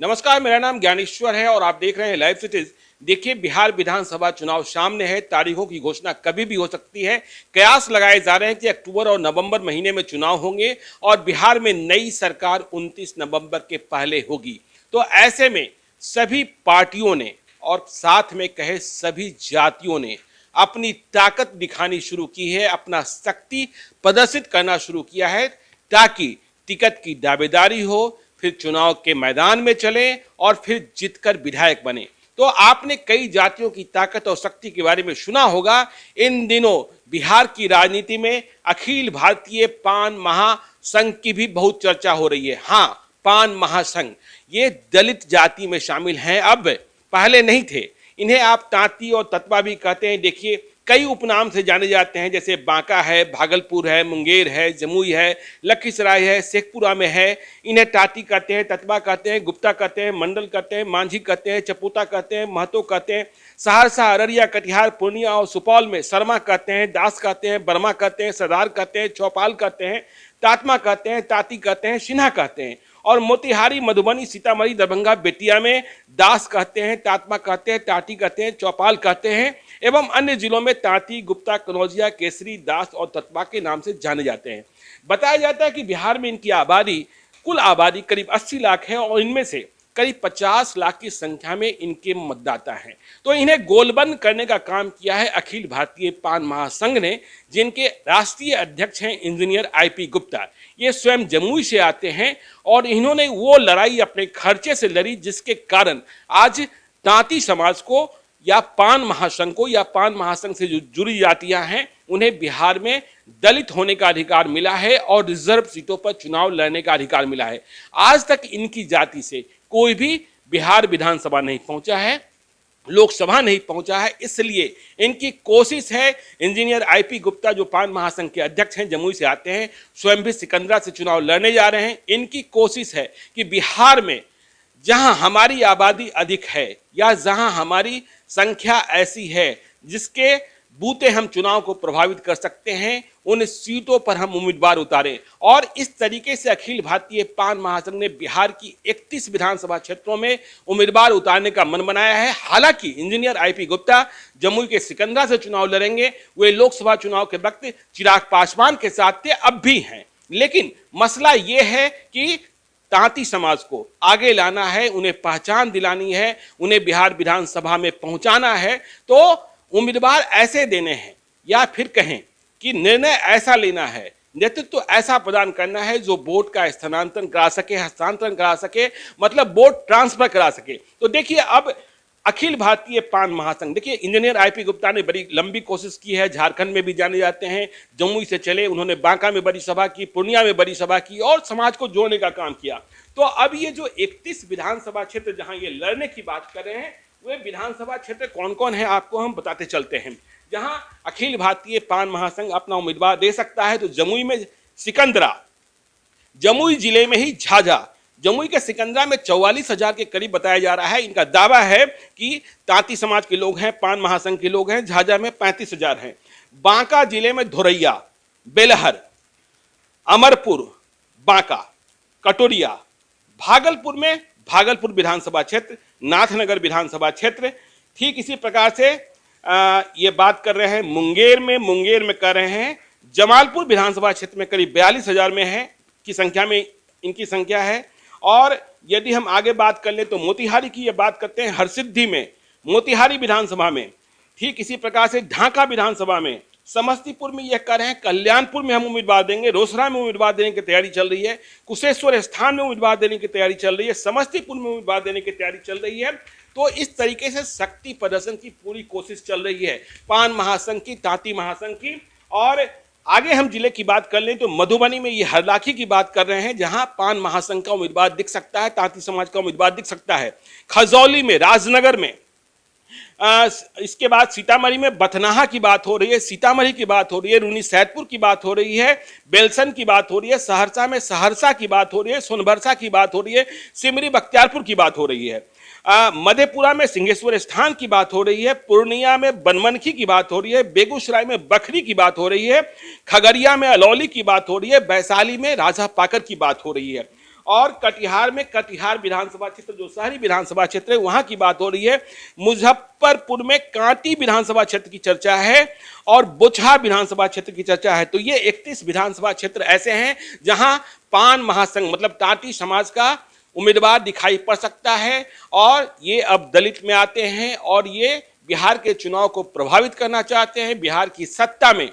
नमस्कार, मेरा नाम ज्ञानेश्वर है और आप देख रहे हैं लाइव सिटीज। देखिए, बिहार विधानसभा चुनाव सामने है। तारीखों की घोषणा कभी भी हो सकती है। कयास लगाए जा रहे हैं कि अक्टूबर और नवंबर महीने में चुनाव होंगे और बिहार में नई सरकार 29 नवंबर के पहले होगी। तो ऐसे में सभी पार्टियों ने और साथ में कहे सभी जातियों ने अपनी ताकत दिखानी शुरू की है, अपना शक्ति प्रदर्शित करना शुरू किया है ताकि टिकट की दावेदारी हो, फिर चुनाव के मैदान में चले और फिर जीतकर विधायक बने। तो आपने कई जातियों की ताकत और शक्ति के बारे में सुना होगा। इन दिनों बिहार की राजनीति में अखिल भारतीय पान महासंघ की भी बहुत चर्चा हो रही है। हाँ, पान महासंघ ये दलित जाति में शामिल हैं, अब पहले नहीं थे। इन्हें आप तांती और ततवा भी कहते हैं। देखिए, कई उपनाम से जाने जाते हैं, जैसे बांका है, भागलपुर है, मुंगेर है, जमुई है, लखीसराय है, शेखपुरा में है। इन्हें टाटी कहते हैं, ततवा कहते हैं, गुप्ता कहते हैं, मंडल कहते हैं, मांझी कहते हैं, चपोता कहते हैं, महतो कहते हैं। सहरसा, अररिया, कटिहार, पूर्णिया और सुपौल में शर्मा कहते हैं, दास कहते हैं, वर्मा कहते हैं, सरदार कहते हैं, चौपाल कहते हैं, तात्मा कहते हैं, ताती कहते हैं, सिन्हा कहते हैं। और मोतिहारी, मधुबनी, सीतामढ़ी, दरभंगा, बेतिया में दास कहते हैं, तात्मा कहते हैं, टाटी कहते हैं, चौपाल कहते हैं। एवं अन्य जिलों में तांती, गुप्ता, कनौजिया, केसरी, दास और ततवा के नाम से जाने जाते हैं। बताया जाता है कि बिहार में इनकी आबादी, कुल आबादी करीब 80 लाख है और इनमें से करीब 50 लाख की संख्या में इनके मतदाता हैं। तो इन्हें गोलबंद करने का काम किया है अखिल भारतीय पान महासंघ ने, जिनके राष्ट्रीय अध्यक्ष हैं इंजीनियर IP गुप्ता। ये स्वयं जमुई से आते हैं और इन्होंने वो लड़ाई अपने खर्चे से लड़ी जिसके कारण आज तांती समाज को या पान महासंघ को या पान महासंघ से जो जुड़ी जातियां हैं उन्हें बिहार में दलित होने का अधिकार मिला है और रिजर्व सीटों पर चुनाव लड़ने का अधिकार मिला है। आज तक इनकी जाति से कोई भी बिहार विधानसभा नहीं पहुंचा है, लोकसभा नहीं पहुंचा है। इसलिए इनकी कोशिश है, इंजीनियर IP गुप्ता जो पान महासंघ के अध्यक्ष हैं, जमुई से आते हैं, स्वयं भी सिकंदरा से चुनाव लड़ने जा रहे हैं। इनकी कोशिश है कि बिहार में जहां हमारी आबादी अधिक है या जहां हमारी संख्या ऐसी है जिसके बूते हम चुनाव को प्रभावित कर सकते हैं, उन सीटों पर हम उम्मीदवार उतारें। और इस तरीके से अखिल भारतीय पान महासंघ ने बिहार की 31 विधानसभा क्षेत्रों में उम्मीदवार उतारने का मन बनाया है। हालांकि इंजीनियर IP गुप्ता जमुई के सिकंदरा से चुनाव लड़ेंगे। वे लोकसभा चुनाव के वक्त चिराग पासवान के साथ थे, अब भी हैं। लेकिन मसला ये है कि तांती समाज को आगे लाना है, उन्हें पहचान दिलानी है, उन्हें बिहार विधानसभा में पहुंचाना है। तो उम्मीदवार ऐसे देने हैं या फिर कहें कि निर्णय ऐसा लेना है, नेतृत्व ऐसा प्रदान करना है जो वोट का स्थानांतरण करा सके, हस्तांतरण करा सके, मतलब वोट ट्रांसफर करा सके। तो देखिए, अब अखिल भारतीय पान महासंघ, देखिए इंजीनियर IP गुप्ता ने बड़ी लंबी कोशिश की है। झारखंड में भी जाने जाते हैं, जमुई से चले, उन्होंने बांका में बड़ी सभा की, पूर्णिया में बड़ी सभा की और समाज को जोड़ने का काम किया। तो अब ये जो 31 विधानसभा क्षेत्र जहां ये लड़ने की बात कर रहे हैं, वे विधानसभा क्षेत्र कौन कौन है आपको हम बताते चलते हैं। जहां अखिल भारतीय पान महासंघ अपना उम्मीदवार दे सकता है, तो जमुई में सिकंदरा, जमुई जिले में ही झाझा, जमुई के सिकंदरा में 44,000 के करीब बताया जा रहा है। इनका दावा है कि तांती समाज के लोग हैं, पान महासंघ के लोग हैं। झाझा में 35,000 हैं। बांका जिले में धोरैया, बेलहर, अमरपुर, बांका, कटोरिया, भागलपुर में भागलपुर विधानसभा क्षेत्र, नाथनगर विधानसभा क्षेत्र, ठीक इसी प्रकार से ये बात कर रहे हैं मुंगेर में कर रहे हैं। जमालपुर विधानसभा क्षेत्र में करीब 42,000 में है की संख्या में इनकी संख्या है। और यदि हम आगे बात कर लें तो मोतिहारी की ये बात करते हैं, हरसिद्धि में, मोतिहारी विधानसभा में, ठीक इसी प्रकार से ढाका विधानसभा में, समस्तीपुर में यह कर रहे हैं, कल्याणपुर में हम उम्मीदवार देंगे, रोसड़ा में उम्मीदवार देने की तैयारी चल रही है, कुशेश्वर स्थान में उम्मीदवार देने की तैयारी चल रही है, समस्तीपुर में उम्मीदवार देने की तैयारी चल रही है। तो इस तरीके से शक्ति प्रदर्शन की पूरी कोशिश चल रही है पान महासंघ की, तांती महासंघ की। और आगे हम जिले की बात कर लें तो मधुबनी में ये हरलाखी की बात कर रहे हैं, जहां पान महासंघ का उम्मीदवार दिख सकता है, तांती समाज का उम्मीदवार दिख सकता है। खजौली में, राजनगर में, इसके बाद सीतामढ़ी में बथनाहा की बात हो रही है, सीतामढ़ी की बात हो रही है, रूनी सैदपुर की बात हो रही है, बेलसन की बात हो रही है, सहरसा में सहरसा की बात हो रही है, सोनभरसा की बात हो रही है, सिमरी बख्तियारपुर की बात हो रही है, मधेपुरा में सिंहेश्वर स्थान की बात हो रही है, पूर्णिया में बनमनखी की बात हो रही है, बेगूसराय में बखरी की बात हो रही है, खगड़िया में अलौली की बात हो रही है, वैशाली में राजा पाकर की बात हो रही है। और कटिहार में कटिहार विधानसभा क्षेत्र जो शहरी विधानसभा क्षेत्र है वहां की बात हो रही है। मुजफ्फरपुर में कांटी विधानसभा क्षेत्र की चर्चा है और बोचहा विधानसभा क्षेत्र की चर्चा है। तो ये 31 विधानसभा क्षेत्र ऐसे हैं जहां पान महासंघ मतलब टाटी समाज का उम्मीदवार दिखाई पड़ सकता है और ये अब दलित में आते हैं और ये बिहार के चुनाव को प्रभावित करना चाहते हैं, बिहार की सत्ता में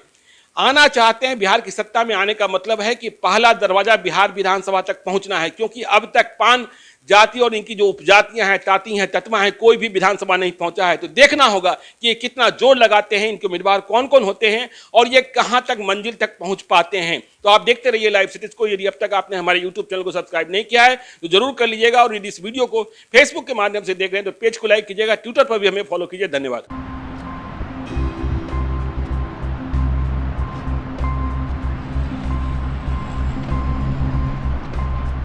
आना चाहते हैं। बिहार की सत्ता में आने का मतलब है कि पहला दरवाजा बिहार विधानसभा तक पहुंचना है, क्योंकि अब तक पान जाति और इनकी जो उपजातियां हैं, ताती हैं, ततमा हैं, कोई भी विधानसभा नहीं पहुंचा है। तो देखना होगा कि ये कितना जोर लगाते हैं, इनके उम्मीदवार कौन कौन होते हैं और ये कहां तक मंजिल तक पहुंच पाते हैं। तो आप देखते रहिए लाइव सिटीज को। यदि अब तक आपने हमारे यूट्यूब चैनल को सब्सक्राइब नहीं किया है तो जरूर कर लीजिएगा और यदि इस वीडियो को फेसबुक के माध्यम से देख रहे हैं तो पेज को लाइक कीजिएगा, ट्विटर पर भी हमें फॉलो कीजिए। धन्यवाद।